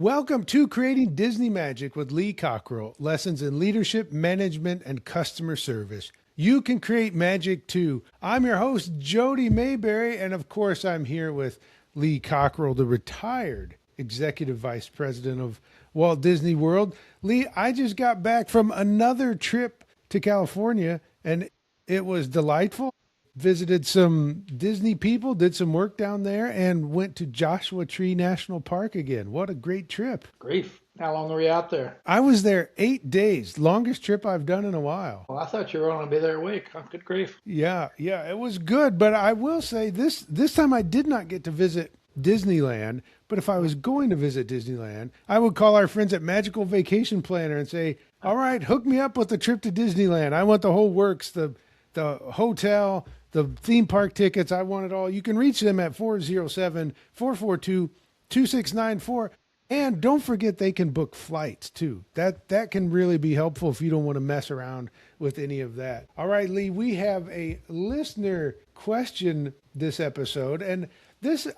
Welcome to Creating Disney Magic with Lee Cockerell, lessons in leadership, management, and customer service. You can create magic too. I'm your host, Jody Mayberry, and of course, I'm here with Lee Cockerell, the retired executive vice president of Walt Disney World. Lee, I just got back from another trip to California, and it was delightful. Visited some Disney people, did some work down there, and went to Joshua Tree National Park again. What a great trip. Grief. How long were you out there? I was there 8 days, longest trip I've done in a while. Well, I thought you were going to be there a week. Huh? Good grief. Yeah, it was good. But I will say this time I did not get to visit Disneyland. But if I was going to visit Disneyland, I would call our friends at Magical Vacation Planner and say, all right, hook me up with the trip to Disneyland. I want the whole works, the hotel, the theme park tickets. I want it all. You can reach them at 407-442-2694. And don't forget they can book flights too. That can really be helpful if you don't want to mess around with any of that. All right, Lee, we have a listener question this episode, and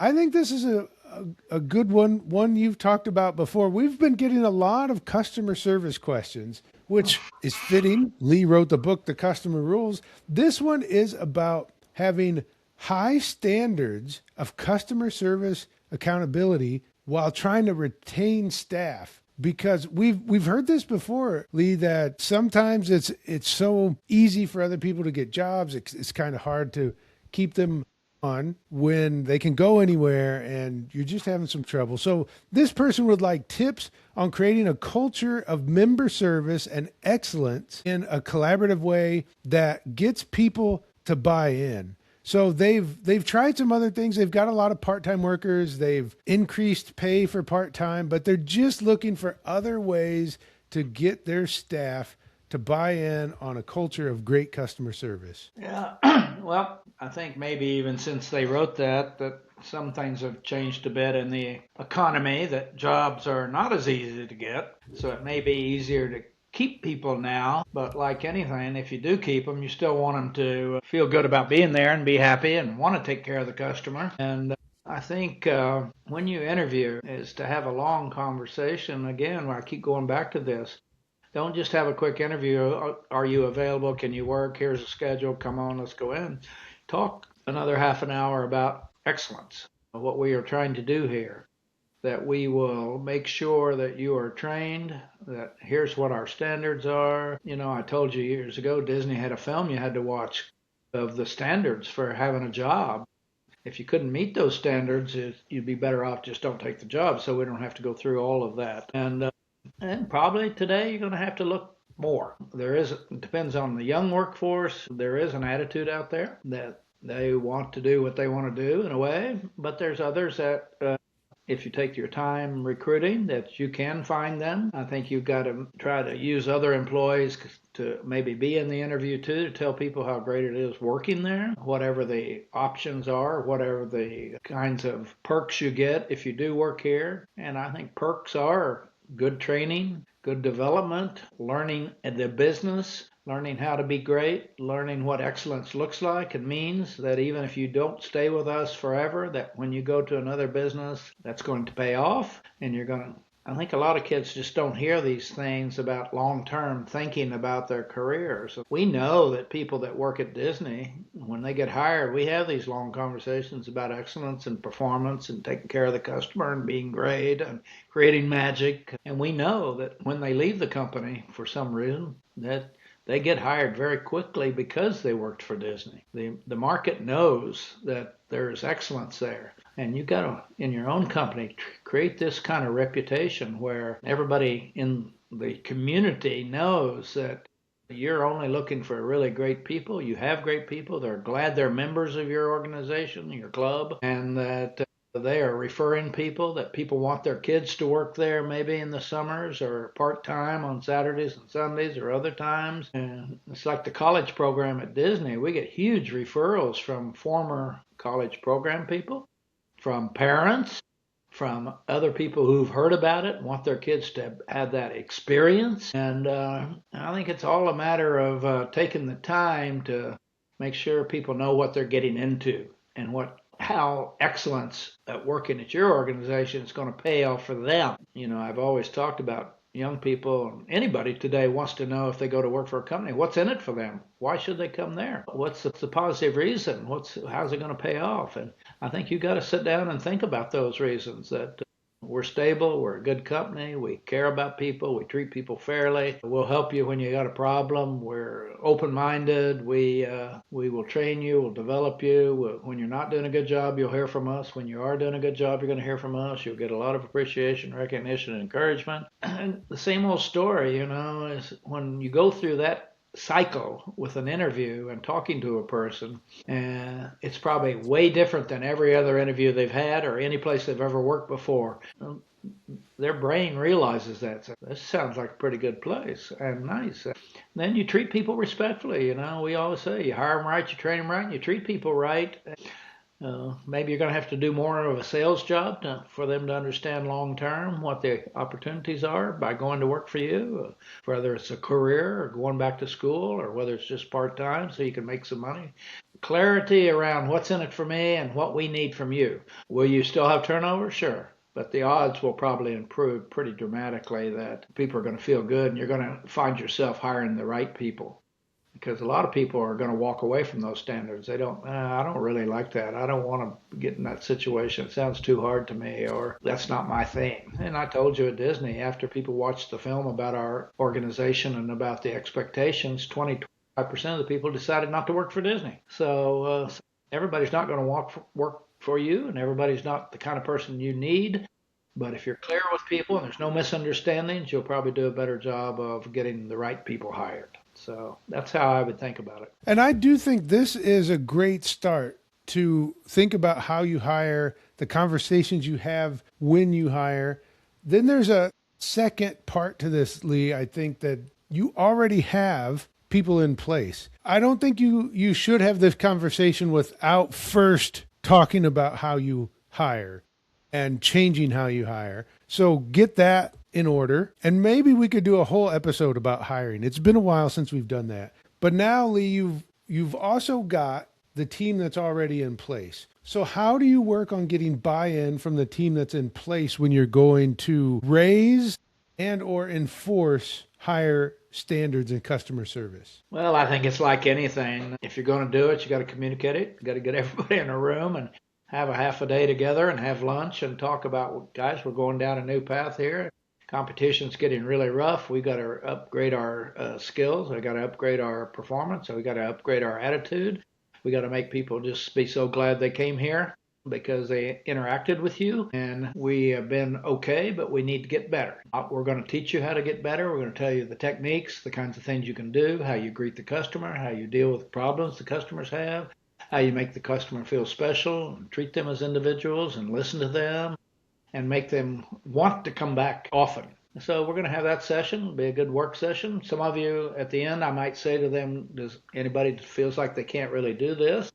I think this is a good one you've talked about before. We've been getting a lot of customer service questions, which is fitting. Lee wrote the book, The Customer Rules. This one is about having high standards of customer service accountability while trying to retain staff. Because we've heard this before, Lee, that sometimes it's so easy for other people to get jobs. It's kind of hard to keep them on when they can go anywhere and you're just having some trouble. So this person would like tips on creating a culture of member service and excellence in a collaborative way that gets people to buy in. So they've tried some other things. They've got a lot of part-time workers. They've increased pay for part-time, but they're just looking for other ways to get their staff to buy in on a culture of great customer service. Yeah. Well, I think maybe even since they wrote that some things have changed a bit in the economy, that jobs are not as easy to get. So it may be easier to keep people now, but like anything, if you do keep them, you still want them to feel good about being there and be happy and want to take care of the customer. And I think when you interview is to have a long conversation. Again, I keep going back to this. Don't just have a quick interview. Are you available? Can you work? Here's a schedule. Come on, let's go in. Talk another half an hour about excellence, what we are trying to do here, that we will make sure that you are trained, that here's what our standards are. You know, I told you years ago, Disney had a film you had to watch of the standards for having a job. If you couldn't meet those standards, you'd be better off just don't take the job, so we don't have to go through all of that. And probably today you're going to have to look more. It depends on the young workforce. There is an attitude out there that they want to do what they want to do in a way, but there's others that if you take your time recruiting, that you can find them. I think you've got to try to use other employees to maybe be in the interview too, to tell people how great it is working there, whatever the options are, whatever the kinds of perks you get if you do work here. And I think perks are good training, good development, learning the business, learning how to be great, learning what excellence looks like and means, that even if you don't stay with us forever, that when you go to another business, that's going to pay off and you're going to. I think a lot of kids just don't hear these things about long-term thinking about their careers. We know that people that work at Disney, when they get hired, we have these long conversations about excellence and performance and taking care of the customer and being great and creating magic. And we know that when they leave the company for some reason, that they get hired very quickly because they worked for Disney. The market knows that there's excellence there. And you got to, in your own company, create this kind of reputation where everybody in the community knows that you're only looking for really great people. You have great people. They're glad they're members of your organization, your club, and that they are referring people, that people want their kids to work there maybe in the summers or part-time on Saturdays and Sundays or other times. And it's like the college program at Disney. We get huge referrals from former college program people, from parents, from other people who've heard about it and want their kids to have that experience. And I think it's all a matter of taking the time to make sure people know what they're getting into and what how excellence at working at your organization is going to pay off for them. I've always talked about young people, anybody today wants to know if they go to work for a company, what's in it for them? Why should they come there? What's the positive reason? How's it going to pay off? And I think you got to sit down and think about those reasons that we're stable, we're a good company, we care about people, we treat people fairly, we'll help you when you got a problem, we're open-minded, we will train you, we'll develop you. When you're not doing a good job, you'll hear from us. When you are doing a good job, you're going to hear from us. You'll get a lot of appreciation, recognition, and encouragement. And the same old story, is when you go through that cycle with an interview and talking to a person, and it's probably way different than every other interview they've had or any place they've ever worked before. Their brain realizes that. So this sounds like a pretty good place and nice. Then you treat people respectfully. We always say you hire them right, you train them right, and you treat people right. Maybe you're going to have to do more of a sales job for them to understand long term what the opportunities are by going to work for you, whether it's a career or going back to school or whether it's just part time so you can make some money. Clarity around what's in it for me and what we need from you. Will you still have turnover? Sure. But the odds will probably improve pretty dramatically that people are going to feel good and you're going to find yourself hiring the right people. Because a lot of people are going to walk away from those standards. I don't really like that. I don't want to get in that situation. It sounds too hard to me, or that's not my thing. And I told you at Disney, after people watched the film about our organization and about the expectations, 25% of the people decided not to work for Disney. So everybody's not going to work for you, and everybody's not the kind of person you need. But if you're clear with people and there's no misunderstandings, you'll probably do a better job of getting the right people hired. So that's how I would think about it. And I do think this is a great start to think about how you hire, the conversations you have when you hire. Then there's a second part to this, Lee. I think that you already have people in place. I don't think you should have this conversation without first talking about how you hire and changing how you hire. So get that in order. And maybe we could do a whole episode about hiring. It's been a while since we've done that. But now, Lee, you've also got the team that's already in place. So how do you work on getting buy-in from the team that's in place when you're going to raise and or enforce higher standards in customer service? Well, I think it's like anything. If you're going to do it, you got to communicate it. You got to get everybody in a room and have a half a day together and have lunch and talk about, guys, we're going down a new path here. Competition's getting really rough. We got to upgrade our skills. We got to upgrade our performance. We got to upgrade our attitude. We got to make people just be so glad they came here because they interacted with you. And we have been okay, but we need to get better. We're going to teach you how to get better. We're going to tell you the techniques, the kinds of things you can do, how you greet the customer, how you deal with problems the customers have, how you make the customer feel special, and treat them as individuals and listen to them and make them want to come back often. So we're going to have that session. It'll be a good work session. Some of you at the end, I might say to them, does anybody that feels like they can't really do this?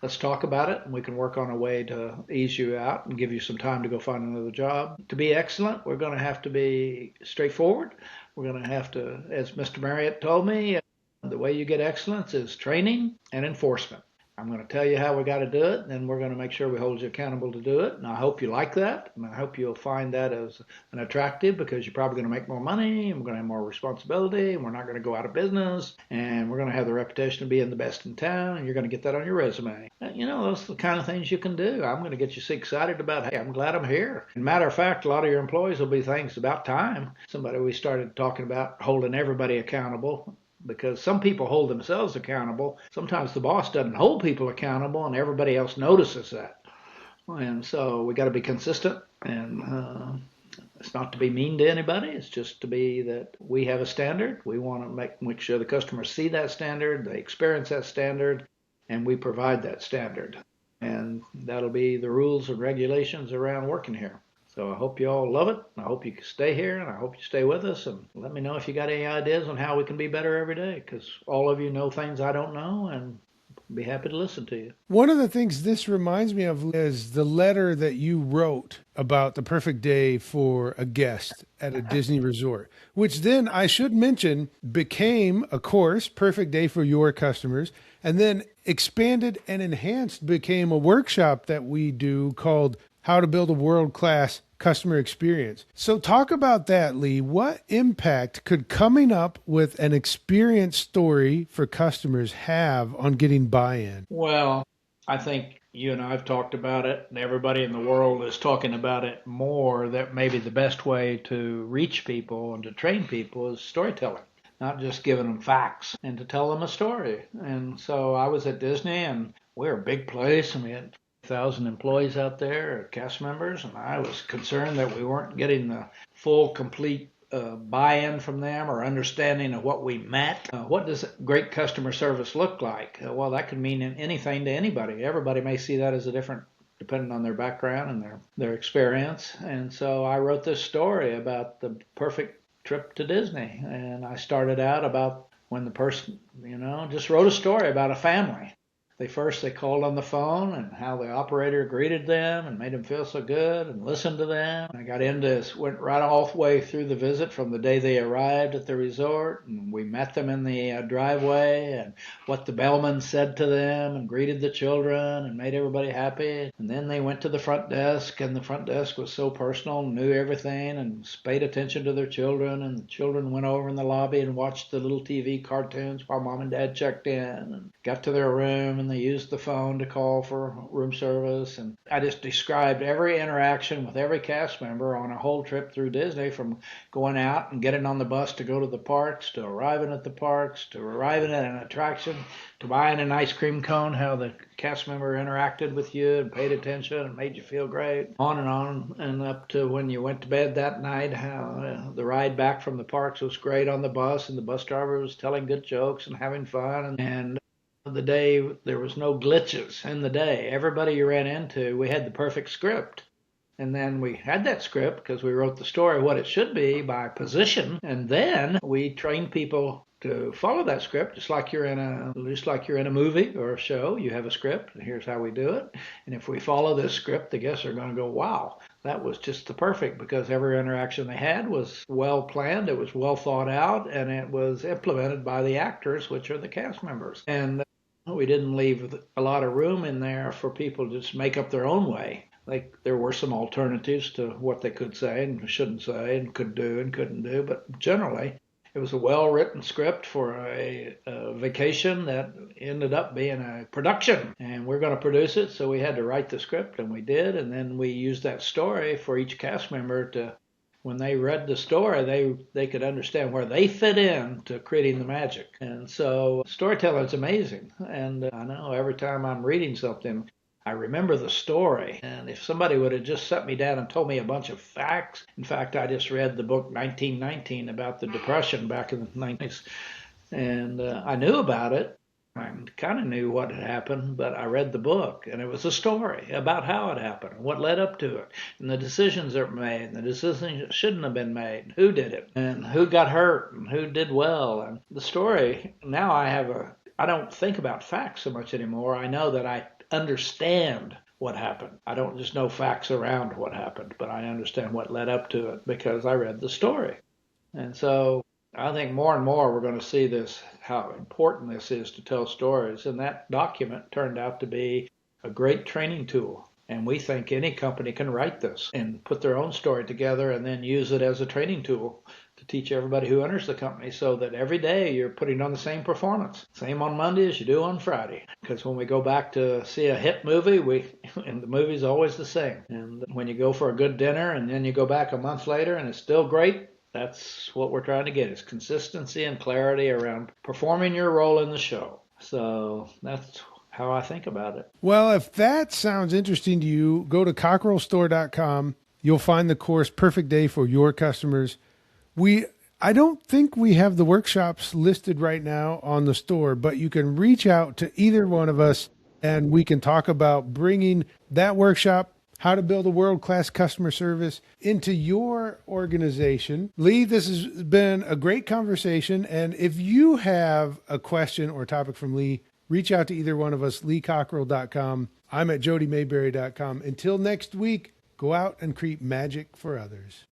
Let's talk about it, and we can work on a way to ease you out and give you some time to go find another job. To be excellent, we're going to have to be straightforward. We're going to have to, as Mr. Marriott told me, the way you get excellence is training and enforcement. I'm going to tell you how we got to do it, and then we're going to make sure we hold you accountable to do it. And I hope you like that, and I hope you'll find that as an attractive because you're probably going to make more money, and we're going to have more responsibility, and we're not going to go out of business, and we're going to have the reputation of being the best in town, and you're going to get that on your resume. Those are the kind of things you can do. I'm going to get you so excited about, hey, I'm glad I'm here. And matter of fact, a lot of your employees will be thinking about time. We started talking about holding everybody accountable, because some people hold themselves accountable. Sometimes the boss doesn't hold people accountable and everybody else notices that. And so we got to be consistent, and it's not to be mean to anybody. It's just to be that we have a standard. We want to make sure the customers see that standard, they experience that standard, and we provide that standard. And that'll be the rules and regulations around working here. So I hope you all love it. I hope you stay here, and I hope you stay with us. And let me know if you got any ideas on how we can be better every day, because all of you know things I don't know, and be happy to listen to you. One of the things this reminds me of is the letter that you wrote about the perfect day for a guest at a Disney resort, which then I should mention became a course, Perfect Day for Your Customers, and then expanded and enhanced became a workshop that we do called How to Build a World-Class Customer Experience. So talk about that, Lee. What impact could coming up with an experience story for customers have on getting buy-in? Well, I think you and I have talked about it, and everybody in the world is talking about it more. That maybe the best way to reach people and to train people is storytelling, not just giving them facts, and to tell them a story. And so I was at Disney, and we're a big place, and we had 1,000 employees out there, cast members, and I was concerned that we weren't getting the full, complete buy-in from them or understanding of what we meant. What does great customer service look like? Well, that could mean anything to anybody. Everybody may see that as a different, depending on their background and their experience. And so I wrote this story about the perfect trip to Disney. And I started out about when the person, just wrote a story about a family. They called on the phone and how the operator greeted them and made them feel so good and listened to them. I went right all the way through the visit from the day they arrived at the resort, and we met them in the driveway and what the bellman said to them and greeted the children and made everybody happy. And then they went to the front desk, and the front desk was so personal and knew everything and paid attention to their children. And the children went over in the lobby and watched the little TV cartoons while mom and dad checked in and got to their room, and they used the phone to call for room service. And I just described every interaction with every cast member on a whole trip through Disney, from going out and getting on the bus to go to the parks, to arriving at the parks, to arriving at an attraction, to buying an ice cream cone, how the cast member interacted with you and paid attention and made you feel great, on, and up to when you went to bed that night, how the ride back from the parks was great on the bus, and the bus driver was telling good jokes and having fun. And the day, there was no glitches in the day. Everybody you ran into, we had the perfect script. And then we had that script because we wrote the story what it should be by position. And then we trained people to follow that script, just like you're in a movie or a show. You have a script, and here's how we do it. And if we follow this script, the guests are going to go, wow, that was just the perfect, because every interaction they had was well planned, it was well thought out, and it was implemented by the actors, which are the cast members. And we didn't leave a lot of room in there for people to just make up their own way. Like, there were some alternatives to what they could say and shouldn't say and could do and couldn't do, but generally it was a well-written script for a vacation that ended up being a production, and we're going to produce it, so we had to write the script, and we did. And then we used that story for each cast member to, when they read the story, they could understand where they fit in to creating the magic. And so storytelling is amazing. And I know every time I'm reading something, I remember the story. And if somebody would have just set me down and told me a bunch of facts, in fact, I just read the book 1919 about the Depression back in the 90s, and I knew about it. I kind of knew what had happened, but I read the book, and it was a story about how it happened, and what led up to it, and the decisions that were made, and the decisions that shouldn't have been made, and who did it, and who got hurt, and who did well. And the story, now I don't think about facts so much anymore. I know that I understand what happened. I don't just know facts around what happened, but I understand what led up to it because I read the story. And so I think more and more we're going to see this, how important this is to tell stories. And that document turned out to be a great training tool. And we think any company can write this and put their own story together and then use it as a training tool to teach everybody who enters the company, so that every day you're putting on the same performance. Same on Monday as you do on Friday. Because when we go back to see a hit movie, and the movie's always the same. And when you go for a good dinner and then you go back a month later and it's still great, that's what we're trying to get, is consistency and clarity around performing your role in the show. So that's how I think about it. Well, if that sounds interesting to you, go to cockerellstore.com. You'll find the course Perfect Day for Your Customers. I don't think we have the workshops listed right now on the store, but you can reach out to either one of us and we can talk about bringing that workshop, how to build a world-class customer service, into your organization. Lee, this has been a great conversation. And if you have a question or topic from Lee reach out to either one of us, leecockerell.com. I'm at jodymayberry.com. Until next week, go out and create magic for others.